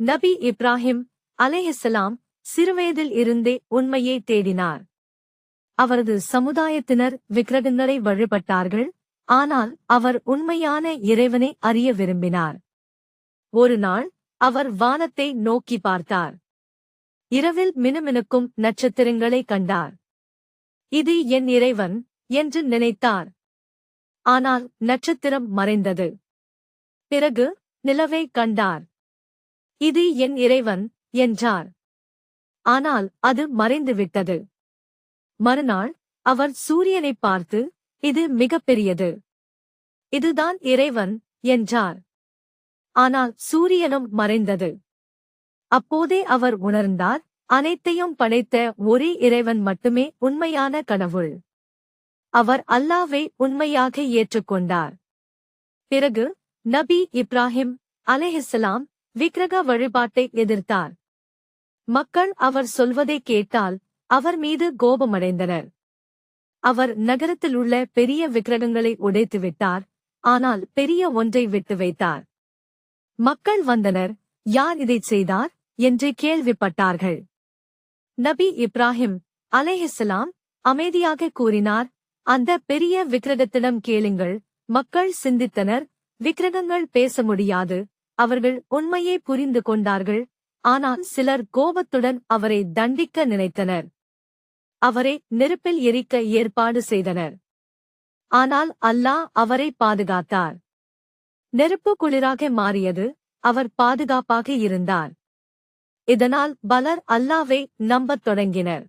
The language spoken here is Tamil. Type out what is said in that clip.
நபி இப்ராஹிம் அலைஹிஸ்ஸலாம் சிறுவயதில் இருந்தே உண்மையை தேடினார். அவரது சமுதாயத்தினர் விக்கிரகங்களை வழிபட்டார்கள், ஆனால் அவர் உண்மையான இறைவனை அறிய விரும்பினார். ஒரு நாள் அவர் வானத்தை நோக்கி பார்த்தார். இரவில் மினுமினுக்கும் நட்சத்திரங்களை கண்டார். இது என் இறைவன் என்று நினைத்தார். ஆனால் நட்சத்திரம் மறைந்தது. பிறகு நிலவை கண்டார். இது என் இறைவன் என்றார். ஆனால் அது மறைந்துவிட்டது. மறுநாள் அவர் சூரியனைப் பார்த்து, இது மிகப்பெரியது, இதுதான் இறைவன் என்றார். ஆனால் சூரியனும் மறைந்தது. அப்போதே அவர் உணர்ந்தார், அனைத்தையும் படைத்த ஒரே இறைவன் மட்டுமே உண்மையான கடவுள். அவர் அல்லாஹ்வை உண்மையாக ஏற்றுக்கொண்டார். பிறகு நபி இப்ராஹிம் அலைஹிஸ்ஸலாம் விக்கிரக வழிபாட்டை எதிர்த்தார். மக்கள் அவர் சொல்வதை கேட்டால் அவர் மீது கோபமடைந்தனர். அவர் நகரத்திலுள்ள பெரிய விக்கிரகங்களை உடைத்துவிட்டார், ஆனால் பெரிய ஒன்றை விட்டு வைத்தார். மக்கள் வந்தனர், யார் இதைச் செய்தார் என்று கேள்விப்பட்டார்கள். நபி இப்ராஹிம் அலைஹிஸ்ஸலாம் அமைதியாக கூறினார், அந்த பெரிய விக்கிரகத்திடம் கேளுங்கள். மக்கள் சிந்தித்தனர், விக்கிரகங்கள் பேச முடியாது. அவர்கள் உண்மையை புரிந்து கொண்டார்கள். ஆனால் சிலர் கோபத்துடன் அவரை தண்டிக்க நினைத்தனர். அவரை நெருப்பில் எரிக்க ஏற்பாடு செய்தனர். ஆனால் அல்லாஹ் அவரை பாதுகாத்தார். நெருப்பு குளிராக மாறியது, அவர் பாதுகாப்பாக இருந்தார். இதனால் பலர் அல்லாஹ்வை நம்பத் தொடங்கினர்.